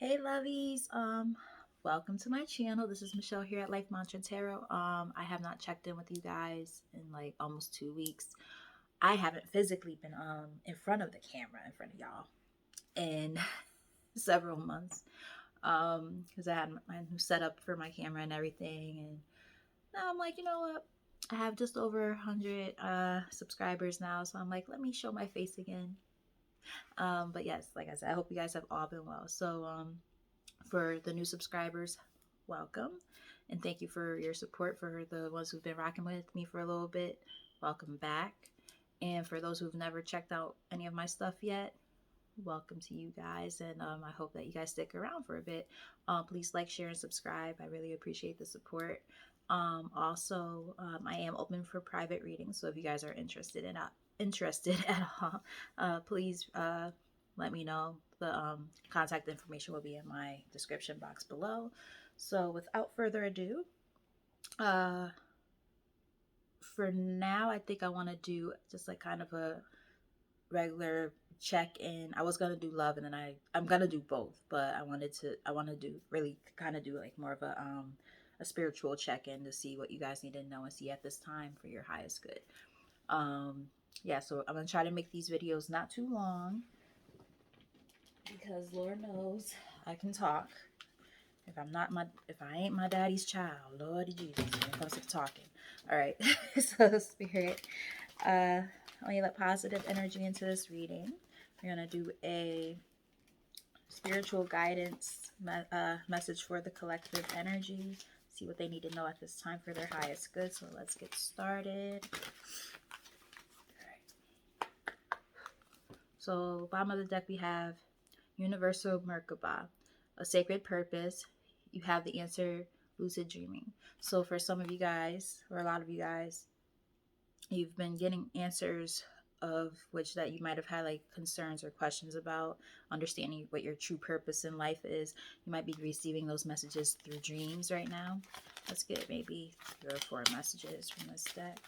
Hey lovies, welcome to my channel. This is Michelle here at Life Mantra Tarot. I have not checked in with you guys in like almost 2 weeks. I haven't physically been in front of the camera in front of y'all in several months. Because I had my new setup for my camera and everything, and now I'm like, you know what? I have just over 100 subscribers now, so I'm like, let me show my face again. But yes, like I said, I hope you guys have all been well. So for the new subscribers, welcome. And thank you for your support. For the ones who've been rocking with me for a little bit, welcome back. And for those who've never checked out any of my stuff yet, welcome to you guys. And I hope that you guys stick around for a bit. Please like, share, and subscribe. I really appreciate the support. Also, I am open for private readings. So if you guys are interested at all, please let me know. The contact information will be in my description box below. So without further ado, uh, for now, I think I want to do just like kind of a regular check-in. I was gonna do love, and then I'm gonna do both, but I want to do really kind of do like more of a spiritual check-in to see what you guys need to know and see at this time for your highest good. Yeah, so I'm gonna try to make these videos not too long, because Lord knows I can talk. If I ain't my daddy's child, Lordy Jesus, when it comes to talking. All right, so Spirit, I want you to let positive energy into this reading. We're gonna do a spiritual guidance message for the collective energy. See what they need to know at this time for their highest good. So let's get started. So bottom of the deck we have Universal Merkaba, a sacred purpose. You have the answer, lucid dreaming. So for some of you guys, or a lot of you guys, you've been getting answers of which that you might have had like concerns or questions about understanding what your true purpose in life is. You might be receiving those messages through dreams right now. Let's get maybe 3 or 4 messages from this deck.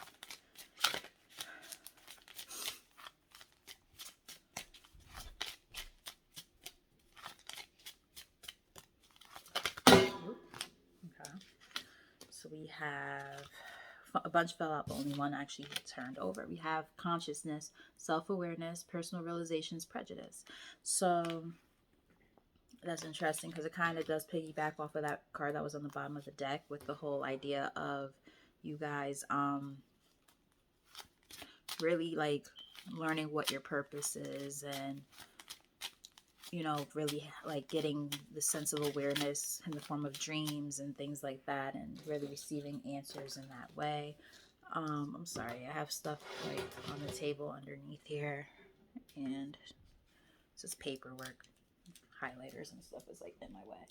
Okay. So we have a bunch fell out, but only one actually turned over. We have consciousness, self-awareness, personal realizations, prejudice. So that's interesting because it kind of does piggyback off of that card that was on the bottom of the deck with the whole idea of you guys really like learning what your purpose is, and really like getting the sense of awareness in the form of dreams and things like that, and really receiving answers in that way. I'm sorry, I have stuff like on the table underneath here, and it's just paperwork, highlighters and stuff is like in my way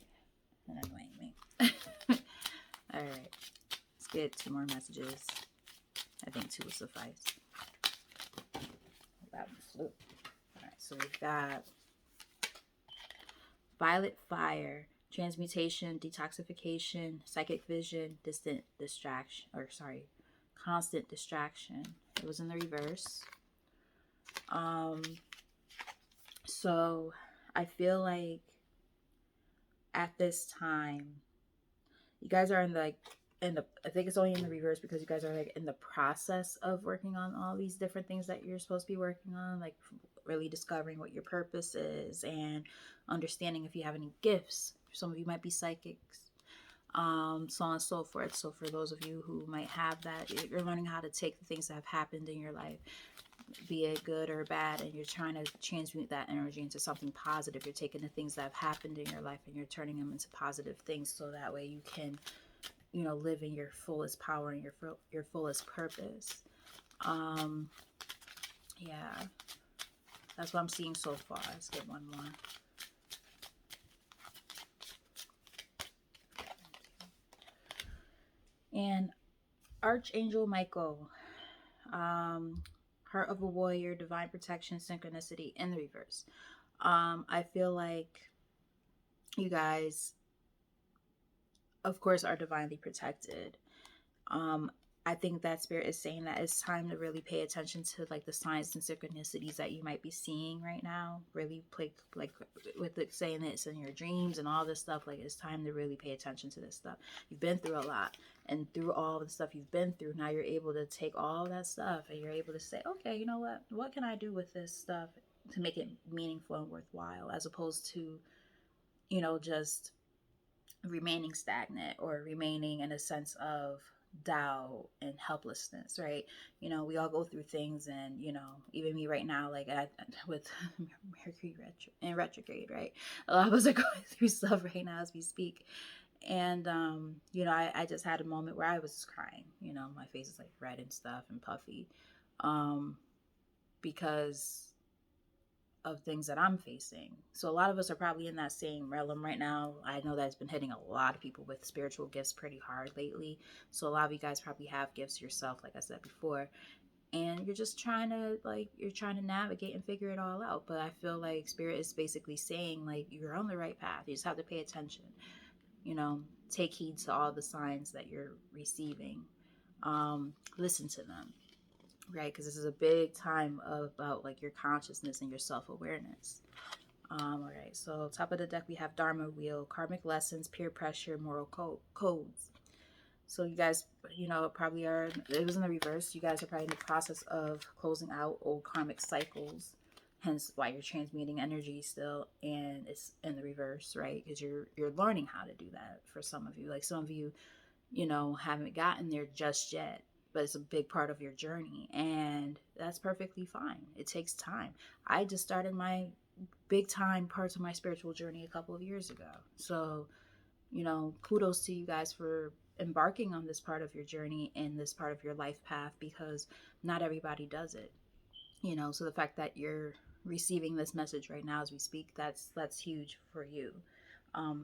and annoying me. All right, let's get 2 more messages. I think 2 will suffice. That one flew. All right, so we've got violet fire, transmutation, detoxification, psychic vision, constant distraction. It was in the reverse. So I feel like at this time, you guys are I think it's only in the reverse because you guys are like in the process of working on all these different things that you're supposed to be working on, like really discovering what your purpose is and understanding if you have any gifts. Some of you might be psychics, so on and so forth. So for those of you who might have that, you're learning how to take the things that have happened in your life, be it good or bad, and you're trying to transmute that energy into something positive. You're taking the things that have happened in your life and you're turning them into positive things, so that way you can live in your fullest power and your fullest purpose. Yeah, that's what I'm seeing so far. Let's get one more. And Archangel Michael, Heart of a Warrior, Divine Protection, Synchronicity in the reverse. I feel like you guys, of course, are divinely protected. I think that spirit is saying that it's time to really pay attention to like the signs and synchronicities that you might be seeing right now. Really play like with it saying it's in your dreams and all this stuff. Like it's time to really pay attention to this stuff. You've been through a lot, and through all the stuff you've been through, now you're able to take all that stuff and you're able to say, okay, you know what? What can I do with this stuff to make it meaningful and worthwhile, as opposed to, just remaining stagnant or remaining in a sense of doubt and helplessness, right? We all go through things, and even me right now, like with Mercury in retrograde, right? A lot of us are going through stuff right now as we speak. And I just had a moment where I was just crying. My face is like red and stuff and puffy, um, because of things that I'm facing. So a lot of us are probably in that same realm right now. I know that's been hitting a lot of people with spiritual gifts pretty hard lately. So a lot of you guys probably have gifts yourself, like I said before, and you're just trying to navigate and figure it all out. But I feel like spirit is basically saying like you're on the right path. You just have to pay attention. You know, take heed to all the signs that you're receiving. Listen to them, right? Because this is a big time about like your consciousness and your self-awareness. All right, so top of the deck we have Dharma Wheel, karmic lessons, peer pressure, moral codes. So you guys, probably are, it was in the reverse. You guys are probably in the process of closing out old karmic cycles, hence why you're transmuting energy still, and it's in the reverse, right? Because you're learning how to do that. For some of you, like some of you, haven't gotten there just yet, but it's a big part of your journey, and that's perfectly fine. It takes time. I just started my big time parts of my spiritual journey a couple of years ago. So, kudos to you guys for embarking on this part of your journey and this part of your life path, because not everybody does it. So the fact that you're receiving this message right now as we speak, that's huge for you.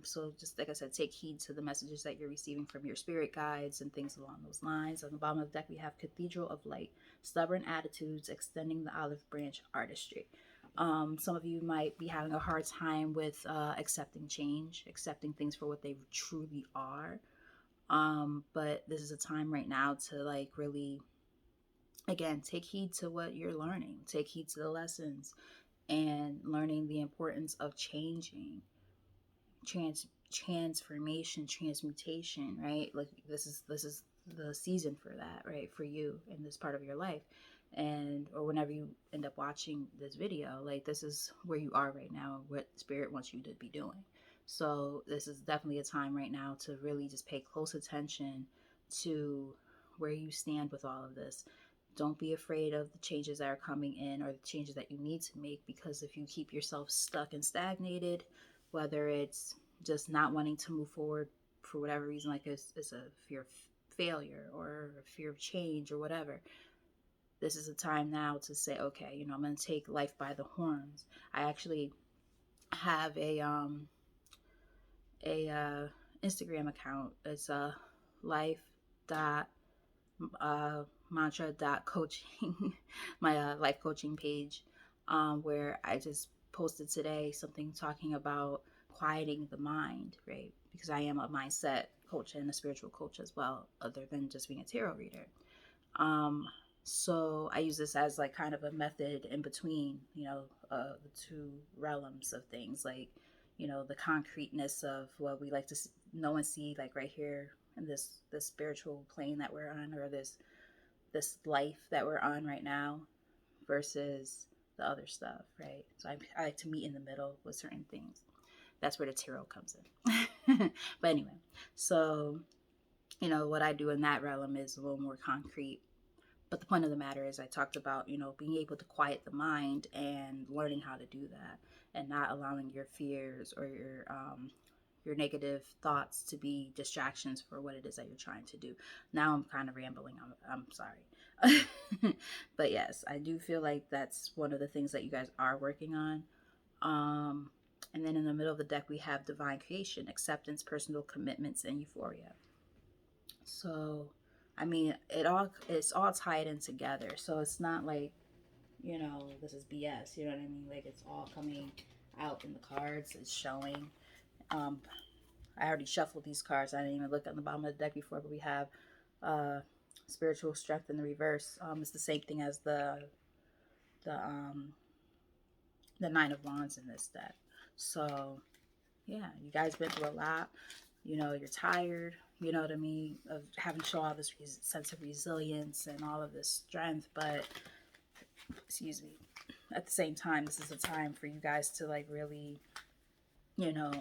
So just like I said, take heed to the messages that you're receiving from your spirit guides and things along those lines. On the bottom of the deck, we have Cathedral of Light, stubborn attitudes, extending the olive branch artistry. Some of you might be having a hard time with accepting change, accepting things for what they truly are. But this is a time right now to like really, again, take heed to what you're learning, take heed to the lessons, and learning the importance of changing, transformation, transmutation, right? Like this is the season for that, right? For you in this part of your life. And or whenever you end up watching this video, like this is where you are right now, what spirit wants you to be doing. So this is definitely a time right now to really just pay close attention to where you stand with all of this. Don't be afraid of the changes that are coming in or the changes that you need to make, because if you keep yourself stuck and stagnated, whether it's just not wanting to move forward for whatever reason, like it's a fear of failure or a fear of change or whatever, this is a time now to say, okay, I'm going to take life by the horns. I actually have a Instagram account. It's a life dot mantra dot coaching, my life coaching page, where I just posted today something talking about quieting the mind, right? Because I am a mindset coach and a spiritual coach as well, other than just being a tarot reader. Um, so I use this as like kind of a method in between, the two realms of things, like, the concreteness of what we like to know and see, like right here in this spiritual plane that we're on, or this life that we're on right now, versus the other stuff, right? So I like to meet in the middle with certain things. That's where the tarot comes in. But anyway, so what I do in that realm is a little more concrete. But the point of the matter is, I talked about, being able to quiet the mind and learning how to do that, and not allowing your fears or your negative thoughts to be distractions for what it is that you're trying to do. Now I'm kind of rambling. I'm sorry. But yes, I do feel like that's one of the things that you guys are working on. And then in the middle of the deck, we have divine creation, acceptance, personal commitments, and euphoria. So, I mean, it's all tied in together. So it's not like, this is BS. You know what I mean? Like it's all coming out in the cards. It's showing. Um, I already shuffled these cards. I didn't even look at the bottom of the deck before, but we have Spiritual strength in the reverse. It's the same thing as the um the Nine of Wands in this deck. So yeah, you guys been through a lot. You know, you're tired. You know what I mean, of having to show all this sense of resilience and all of this strength. But excuse me, at the same time, this is a time for you guys to like really,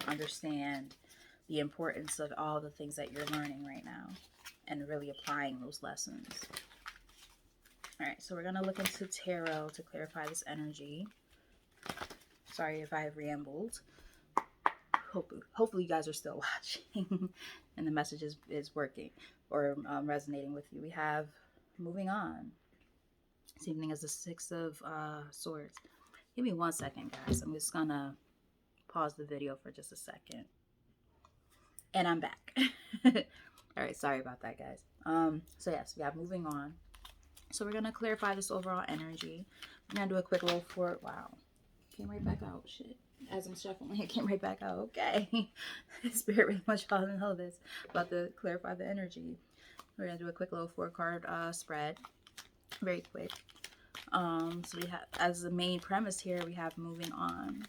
understand the importance of all the things that you're learning right now and really applying those lessons. All right, so we're going to look into tarot to clarify this energy. Sorry if I have rambled. Hopefully you guys are still watching and the message is working or resonating with you. We have moving on. Same thing as the Six of Swords. Give me 1 second, guys. I'm just going to pause the video for just a second. And I'm back. All right, sorry about that, guys. So yes, we have moving on. So we're gonna clarify this overall energy. I'm gonna do a quick little for wow. Came right back out. Shit. As I'm shuffling, it came right back out. Okay. Spirit really wants y'all to know this. About to clarify the energy. We're gonna do a quick little 4-card spread. Very quick. So we have, as the main premise here, we have moving on.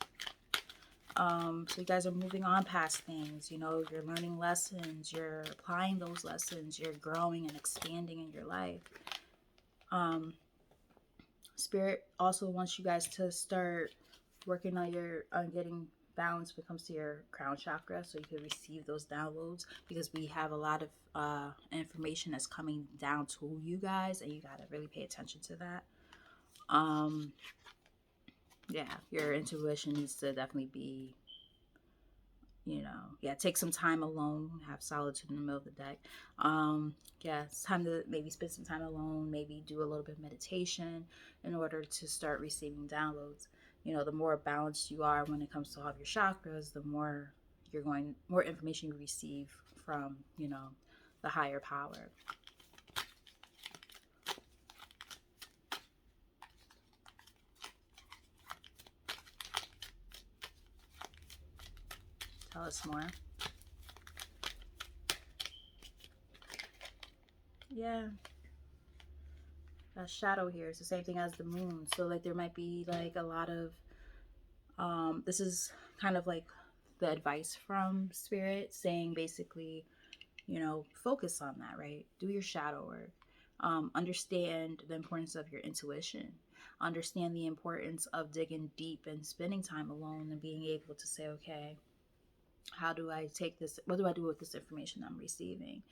So you guys are moving on past things, you're learning lessons, you're applying those lessons, you're growing and expanding in your life. Spirit also wants you guys to start working on getting balance when it comes to your crown chakra, so you can receive those downloads, because we have a lot of information that's coming down to you guys, and you got to really pay attention to that. Yeah, your intuition needs to definitely be, take some time alone, have solitude in the middle of the deck. It's time to maybe spend some time alone, maybe do a little bit of meditation in order to start receiving downloads. The more balanced you are when it comes to all of your chakras, the more more information you receive from, the higher power. Tell us more. Yeah. That shadow here is the same thing as the moon. So like there might be like a lot of this is kind of like the advice from spirit saying basically, focus on that, right? Do your shadow work. Understand the importance of your intuition. Understand the importance of digging deep and spending time alone and being able to say, okay, how do I take this? What do I do with this information I'm receiving?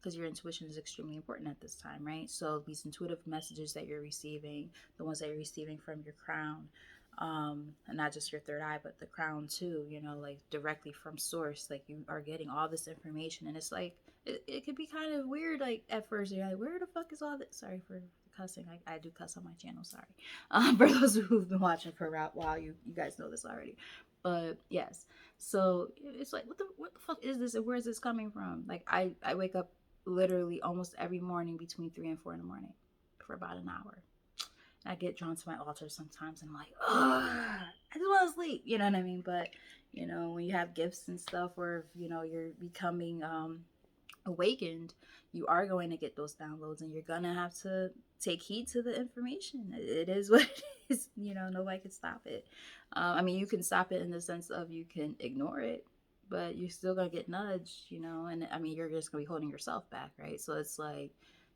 Because your intuition is extremely important at this time, right? So these intuitive messages that you're receiving, the ones that you're receiving from your crown, and not just your third eye, but the crown too, like directly from source, like you are getting all this information, and it's like, it could be kind of weird, like at first, you're like, where the fuck is all this? Sorry for cussing. I do cuss on my channel, sorry. For those who've been watching for a while, you guys know this already. But yes, so it's like, what the fuck is this, and where is this coming from? Like I wake up literally almost every morning between 3 and 4 in the morning for about an hour. I get drawn to my altar sometimes and I'm like, oh, I just want to sleep. You know what I mean? But, when you have gifts and stuff, or, you're becoming awakened, you are going to get those downloads, and you're going to have to take heed to the information. It is what it is. Nobody can stop it. I mean, you can stop it in the sense of you can ignore it, but you're still going to get nudged, and I mean, you're just going to be holding yourself back, right? So it's like,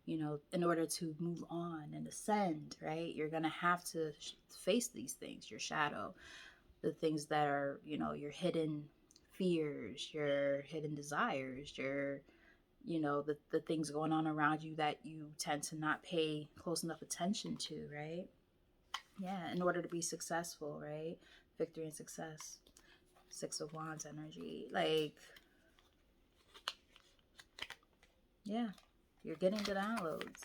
in order to move on and ascend, right, you're going to have to face these things, your shadow, the things that are, your hidden fears, your hidden desires, your, the things going on around you that you tend to not pay close enough attention to, right? Yeah, in order to be successful, right? Victory and success. Six of Wands energy. Like, yeah, you're getting the downloads.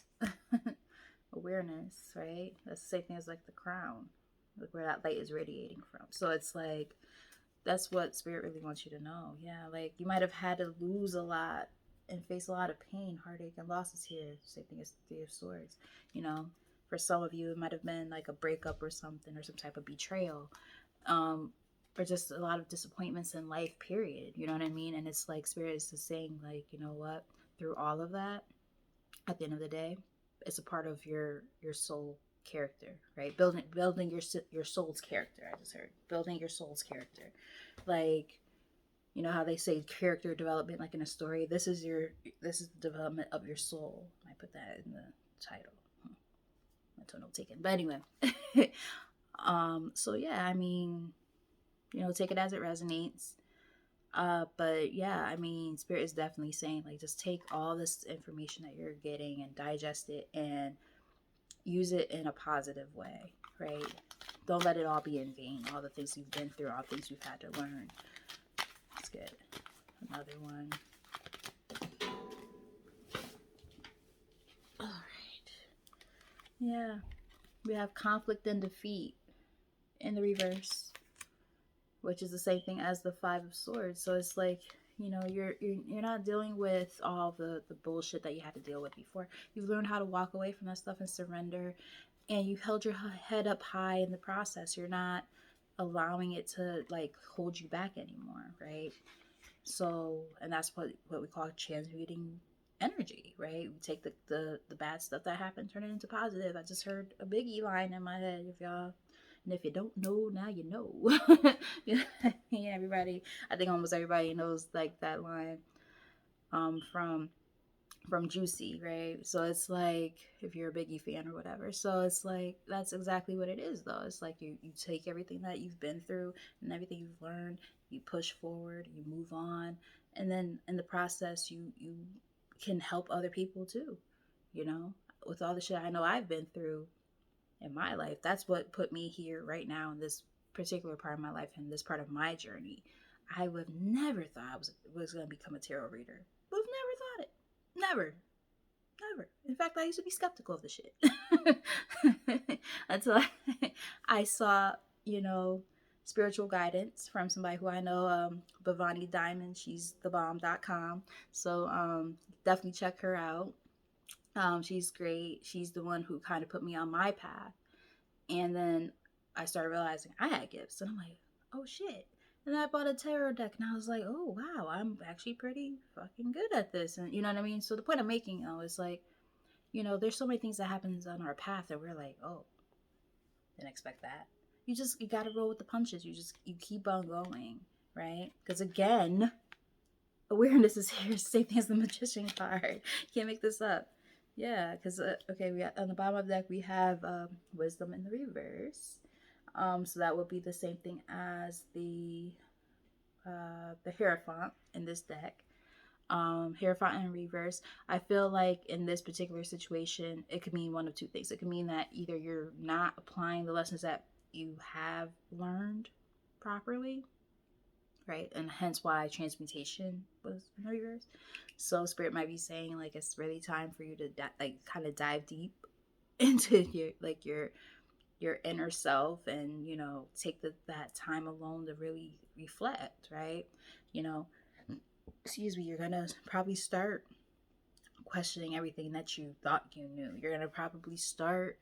Awareness, right? That's the same thing as like the crown, like where that light is radiating from. So it's like, that's what spirit really wants you to know. Yeah, like you might have had to lose a lot and face a lot of pain, heartache, and losses here. Same thing as Three of Swords. For some of you, it might have been like a breakup or something, or some type of betrayal, or just a lot of disappointments in life. Period. You know what I mean? And it's like spirit is just saying, like, you know what? Through all of that, At the end of the day, it's a part of your soul character, right? Building your soul's character. I just heard building your soul's character. Like, you know how they say character development, like in a story. This is the development of your soul. I put that in the title. Mental note taken. But anyway, so yeah, I mean, take it as it resonates. But yeah, I mean, Spirit is definitely saying, like, just take all this information that you're getting and digest it and use it in a positive way, right? Don't let it all be in vain. All the things you've been through, all the things you've had to learn. Let's get another one. All right. Yeah, we have conflict and defeat in the reverse, which is the same thing as the Five of Swords. So it's like, you're not dealing with all the bullshit that you had to deal with before. You've learned how to walk away from that stuff and surrender, and you've held your head up high in the process. You're not allowing it to like hold you back anymore, right? So, and that's what we call transmuting energy, right? We take the bad stuff that happened, turn it into positive. I just heard a Biggie line in my head. And if you don't know, now you know. Yeah, everybody. I think almost everybody knows like that line from Juicy, right? So it's like, if you're a Biggie fan or whatever. So it's like, that's exactly what it is, though. It's like you take everything that you've been through and everything you've learned, you push forward, you move on, and then in the process, you can help other people too. You know, with all the shit I know I've been through in my life, that's what put me here right now in this particular part of my life and this part of my journey. I would have never thought I was going to become a tarot reader. Would have never thought it. Never. Never. In fact, I used to be skeptical of the shit until I saw, spiritual guidance from somebody who I know, Bhavani Diamond. She's thebomb.com. So definitely check her out. She's great. She's the one who kind of put me on my path. And then I started realizing I had gifts. And I'm like, oh shit. And I bought a tarot deck and I was like, oh wow, I'm actually pretty fucking good at this. And you know what I mean? So the point I'm making though is like, there's so many things that happens on our path that we're like, oh, didn't expect that. You gotta roll with the punches. You keep on going, right? Because again, awareness is here. Same thing as the magician card. Can't make this up. Yeah, because okay, we got, on the bottom of the deck we have wisdom in the reverse. So that would be the same thing as the Hierophant in this deck. Hierophant in reverse. I feel like in this particular situation, it could mean one of two things. It could mean that either you're not applying the lessons that you have learned properly, right? And hence why transmutation was in reverse. So spirit might be saying like it's really time for you to like kind of dive deep into your inner self and take that time alone to really reflect, right? you know Excuse me, you're gonna probably start questioning everything that you thought you knew. You're gonna probably start,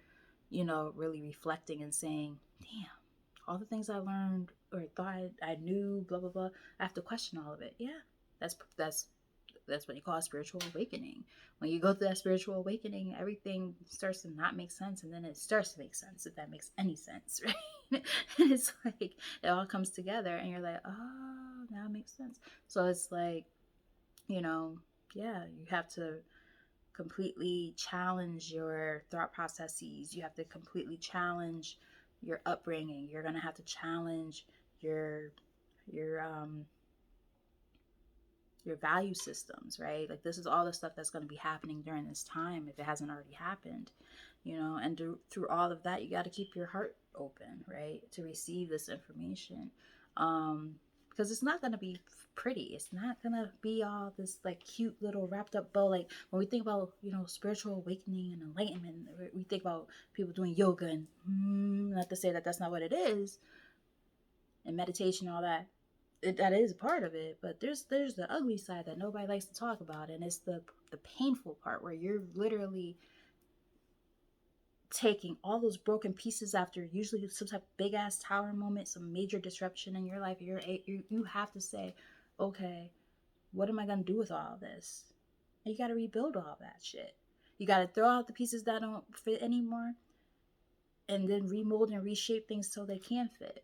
really reflecting and saying, damn, all the things I learned or thought I knew, blah blah blah. I have to question all of it. Yeah, that's what you call a spiritual awakening. When you go through that spiritual awakening, everything starts to not make sense, and then it starts to make sense, if that makes any sense, right? And it's like it all comes together, and you're like, oh, now it makes sense. So it's like, you know, yeah, you have to completely challenge your thought processes. You have to completely challenge your upbringing. You're gonna have to challenge your your um your value systems, right? Like this is all the stuff that's going to be happening during this time if it hasn't already happened, and through all of that, you got to keep your heart open, right, to receive this information. Because it's not going to be pretty. It's not going to be all this like cute little wrapped up bow. Like when we think about, spiritual awakening and enlightenment, we think about people doing yoga and not to say that that's not what it is, and meditation, all that. That is part of it, but there's the ugly side that nobody likes to talk about, and it's the painful part where you're literally taking all those broken pieces after usually some type of big ass tower moment, some major disruption in your life. You have to say, okay, what am I gonna do with all of this? And you got to rebuild all that shit. You got to throw out the pieces that don't fit anymore and then remold and reshape things so they can fit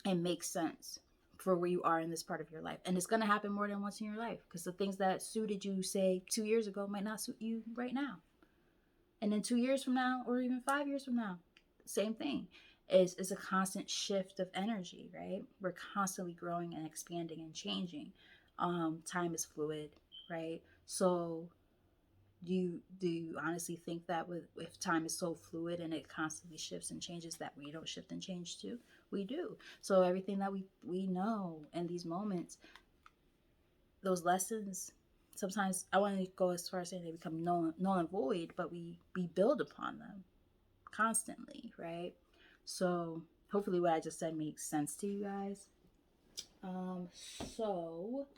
and make sense for where you are in this part of your life. And it's going to happen more than once in your life, because the things that suited you, say, 2 years ago might not suit you right now. And then 2 years from now, or even 5 years from now, same thing. Is a constant shift of energy, right? We're constantly growing and expanding and changing. Time is fluid, right? So do you honestly think that with if time is so fluid and it constantly shifts and changes, that we don't shift and change too? We do. So everything that we know in these moments, those lessons, sometimes I want to go as far as saying they become null and void, but we build upon them constantly, right? So hopefully what I just said makes sense to you guys. So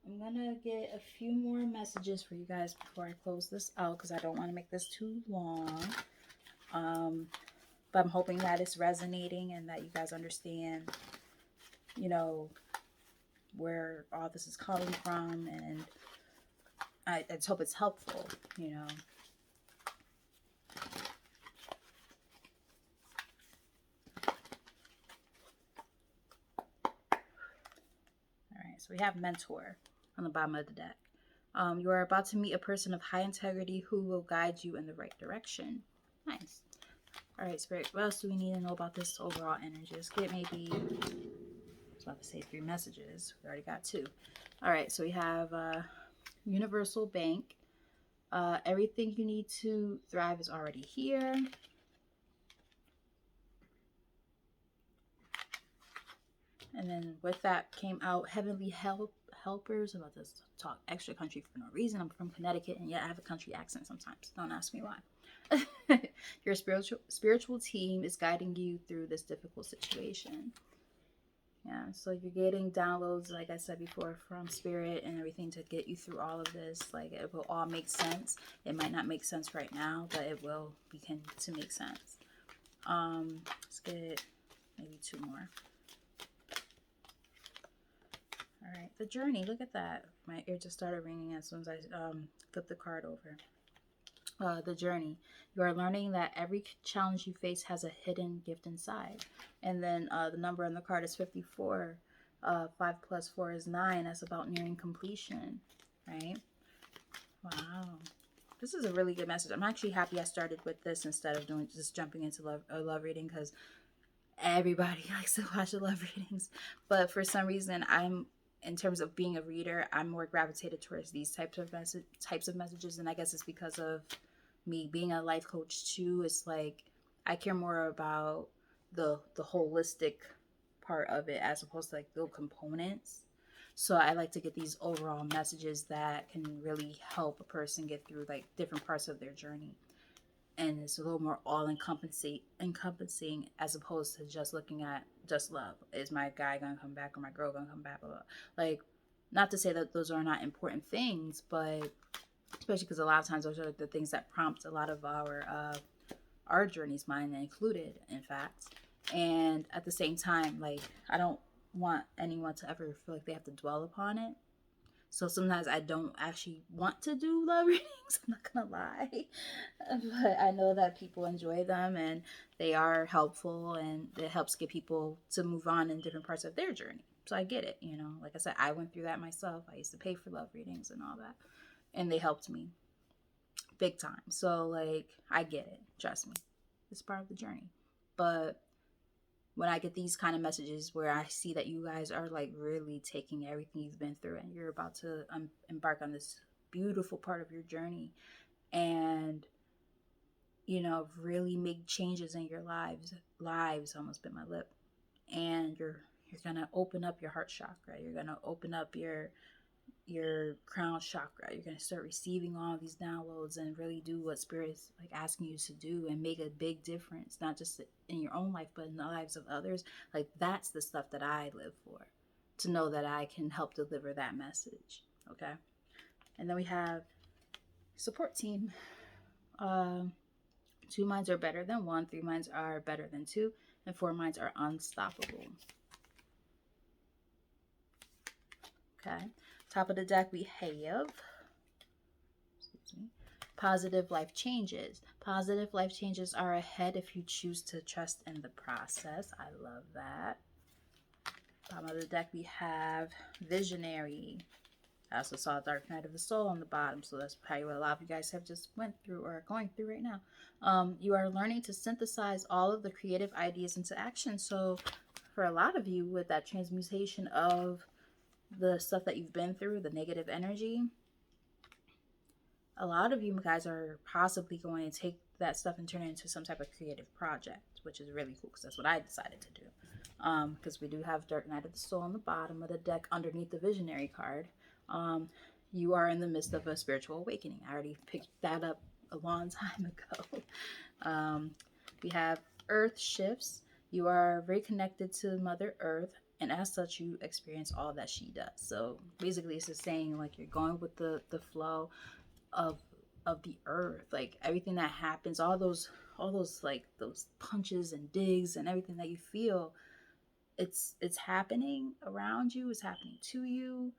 I'm gonna get a few more messages for you guys before I close this out, because I don't want to make this too long. But I'm hoping that it's resonating and that you guys understand, you know, where all this is coming from, and I just hope it's helpful, you know. All right, so we have mentor on the bottom of the deck. You are about to meet a person of high integrity who will guide you in the right direction. Nice. All right, Spirit, what else do we need to know about this overall energy? Let's get maybe, I was about to say 3 messages. We already got 2. All right, so we have Universal Bank. Everything you need to thrive is already here. And then with that came out Heavenly Helpers. I'm about to talk extra country for no reason. I'm from Connecticut, and yet I have a country accent sometimes. Don't ask me why. Your spiritual team is guiding you through this difficult situation. Yeah, so you're getting downloads, like I said before, from Spirit and everything to get you through all of this. Like, it will all make sense. It might not make sense right now, but it will begin to make sense. Let's get maybe 2 more. All right, the journey. Look at that. My ear just started ringing as soon as I flipped the card over. The journey. You are learning that every challenge you face has a hidden gift inside. And then the number on the card is 54. 5 plus 4 is 9. That's about nearing completion, right? Wow. This is a really good message. I'm actually happy I started with this instead of just jumping into a love reading, because everybody likes to watch the love readings. But for some reason, in terms of being a reader, I'm more gravitated towards these types of messages. And I guess it's because of me being a life coach too. It's like I care more about the holistic part of it as opposed to like the components. So I like to get these overall messages that can really help a person get through like different parts of their journey. And it's a little more all encompassing as opposed to just looking at just love. Is my guy gonna come back or my girl gonna come back? Blah, blah. Like, not to say that those are not important things, but especially because a lot of times those are the things that prompt a lot of our journeys, mine included, in fact. And at the same time, like, I don't want anyone to ever feel like they have to dwell upon it. So sometimes I don't actually want to do love readings, I'm not gonna lie. But I know that people enjoy them and they are helpful, and it helps get people to move on in different parts of their journey. So I get it, you know. Like I said, I went through that myself. I used to pay for love readings and all that. And they helped me big time. So like I get it. Trust me. It's part of the journey. But when I get these kind of messages where I see that you guys are like really taking everything you've been through and you're about to embark on this beautiful part of your journey, and you know, really make changes in your lives, almost bit my lip, and you're gonna open up your heart chakra, you're gonna open up your crown chakra, you're going to start receiving all these downloads and really do what Spirit is like asking you to do and make a big difference, not just in your own life but in the lives of others. Like, that's the stuff that I live for, to know that I can help deliver that message. Okay. And then we have support team. 2 minds are better than 1, 3 minds are better than 2, and 4 minds are unstoppable. Okay. Top of the deck we have, excuse me, positive life changes. Positive life changes are ahead if you choose to trust in the process. I love that. Bottom of the deck, we have visionary. I also saw Dark Night of the Soul on the bottom, so that's probably what a lot of you guys have just went through or are going through right now. You are learning to synthesize all of the creative ideas into action. So for a lot of you, with that transmutation of the stuff that you've been through, the negative energy, a lot of you guys are possibly going to take that stuff and turn it into some type of creative project, which is really cool because that's what I decided to do. Because we do have Dark Night of the Soul on the bottom of the deck underneath the Visionary card. You are in the midst of a spiritual awakening. I already picked that up a long time ago. We have Earth shifts. You are very connected to Mother Earth, and as such, you experience all that she does. So basically, it's just saying like you're going with the flow of the earth, like everything that happens, all those like those punches and digs and everything that you feel, it's happening around you, it's happening to you.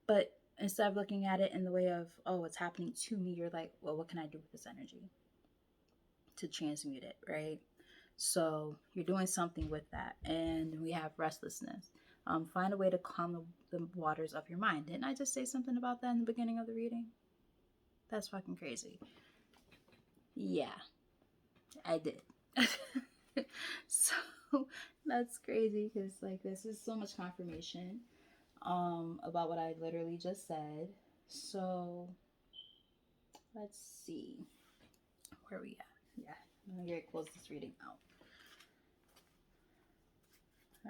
But instead of looking at it in the way of, oh, it's happening to me, you're like, well, what can I do with this energy to transmute it, right? So you're doing something with that. And we have restlessness. Find a way to calm the waters of your mind. Didn't I just say something about that in the beginning of the reading? That's fucking crazy. Yeah, I did. So that's crazy because like this is so much confirmation about what I literally just said. So let's see where we at. Yeah, I'm gonna close this reading out.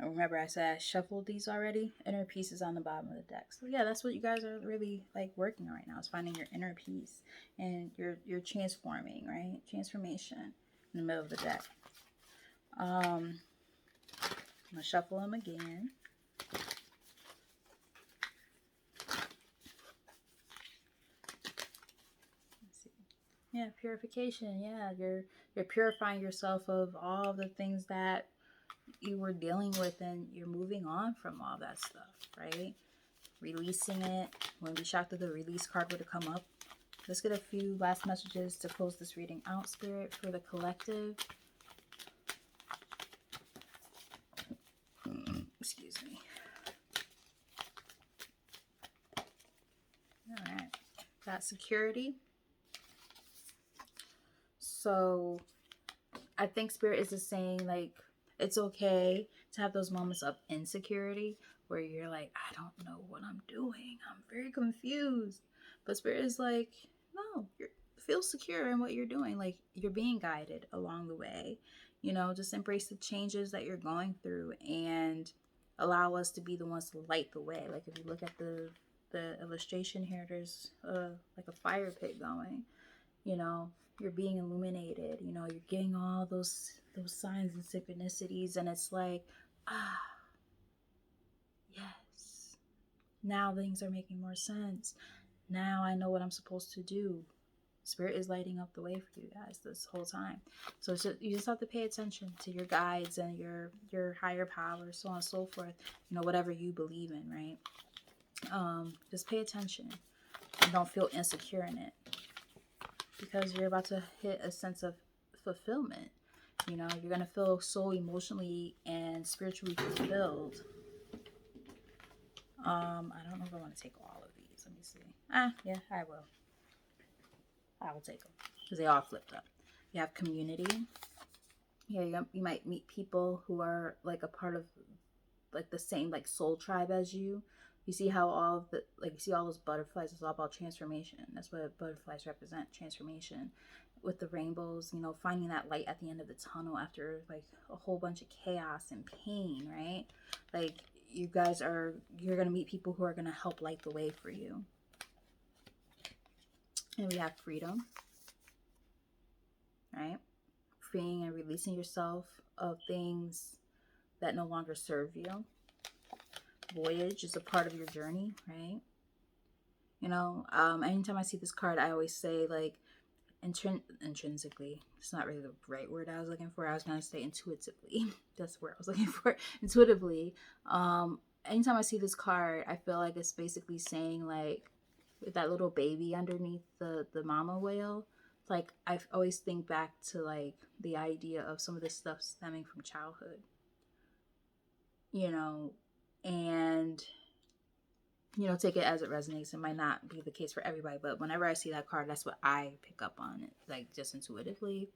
I remember I said I shuffled these already. Inner peace is on the bottom of the deck. So yeah, that's what you guys are really like working on right now, is finding your inner peace, and you're transforming, right? Transformation in the middle of the deck. I'm gonna shuffle them again. Let's see. Yeah, purification. Yeah, you're purifying yourself of all the things that you were dealing with, and you're moving on from all that stuff, right? Releasing it. When we shocked that the release card were to come up. Let's get a few last messages to close this reading out, Spirit, for the collective. Excuse me. All right. Got security. So I think Spirit is just saying, like, it's okay to have those moments of insecurity where you're like, I don't know what I'm doing. I'm very confused. But Spirit is like, no, feel secure in what you're doing. Like, you're being guided along the way. You know, just embrace the changes that you're going through and allow us to be the ones to light the way. Like, if you look at the illustration here, there's like a fire pit going, you know, you're being illuminated, you know, you're getting all those signs and synchronicities, and it's like, yes, now things are making more sense. Now I know what I'm supposed to do. Spirit is lighting up the way for you guys this whole time. So you just have to pay attention to your guides and your higher power, so on and so forth, you know, whatever you believe in, right? Just pay attention and don't feel insecure in it, because you're about to hit a sense of fulfillment. You know, you're going to feel so emotionally and spiritually fulfilled. I don't know if I want to take all of these. Let me see. Yeah, I will. I will take them because they all flipped up. You have community. Yeah, you might meet people who are like a part of like the same like soul tribe as you. You see how all of the, like, you see all those butterflies, it's all about transformation. That's what butterflies represent, transformation. With the rainbows, you know, finding that light at the end of the tunnel after like a whole bunch of chaos and pain, right? Like, you're going to meet people who are going to help light the way for you. And we have freedom, right? Freeing and releasing yourself of things that no longer serve you. Voyage is a part of your journey, right? You know, anytime I see this card, I always say like intrinsically. It's not really the right word I was looking for. I was gonna say intuitively. That's the word I was looking for. Intuitively. Anytime I see this card, I feel like it's basically saying like, with that little baby underneath the mama whale. Like I always think back to like the idea of some of this stuff stemming from childhood, you know, and take it as it resonates. It might not be the case for everybody, but whenever I see that card, that's what I pick up on it, like just intuitively.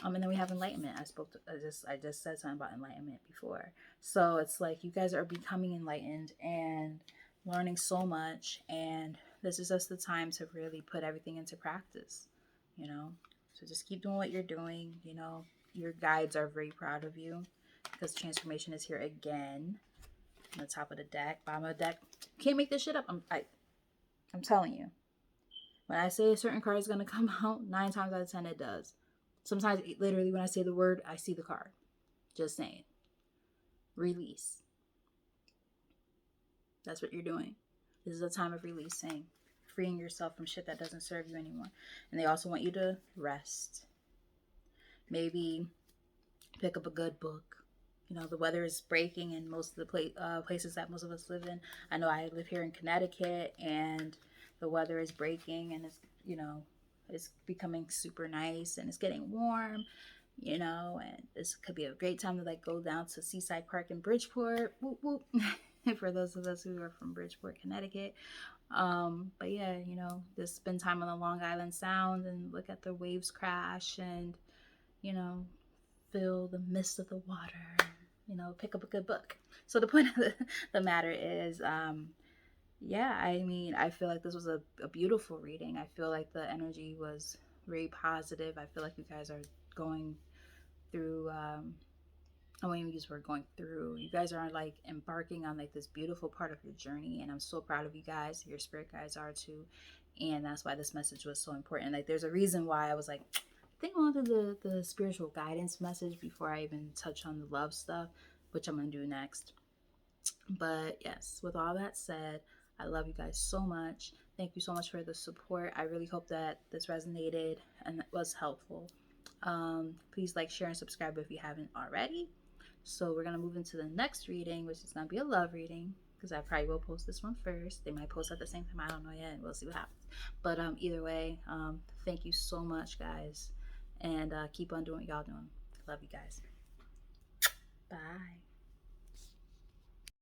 And then we have enlightenment. I just said something about enlightenment before. So it's like you guys are becoming enlightened and learning so much, and this is just the time to really put everything into practice, you know. So just keep doing what you're doing, Your guides are very proud of you because transformation is here again. On the top of the deck, bottom of the deck. Can't make this shit up. I'm telling you. When I say a certain card is gonna come out, 9 times out of 10 it does. Sometimes, literally, when I say the word, I see the card. Just saying. Release. That's what you're doing. This is a time of releasing, freeing yourself from shit that doesn't serve you anymore. And they also want you to rest. Maybe pick up a good book. The weather is breaking in most of the places that most of us live in. I know I live here in Connecticut, and the weather is breaking, and it's becoming super nice, and it's getting warm, and this could be a great time to like go down to Seaside Park in Bridgeport. Whoop, whoop. For those of us who are from Bridgeport, Connecticut. But yeah, just spend time on the Long Island Sound and look at the waves crash, and feel the mist of the water, pick up a good book. So the point of the matter is, yeah, I mean, I feel like this was a beautiful reading. I feel like the energy was very positive. I feel like you guys are going through, I won't even use the word going through. You guys are like embarking on like this beautiful part of your journey, and I'm so proud of you guys. Your spirit guides are too, and that's why this message was so important. Like, there's a reason why I was like, I think I wanted the spiritual guidance message before I even touch on the love stuff, which I'm gonna do next. But yes, with all that said, I love you guys so much. Thank you so much for the support. I really hope that this resonated and was helpful. Please like, share, and subscribe if you haven't already. So we're gonna move into the next reading, which is gonna be a love reading, because I probably will post this one first. They might post at the same time. I don't know yet. We'll see what happens. But either way, thank you so much, guys, and keep on doing what y'all doing. Love you guys. Bye.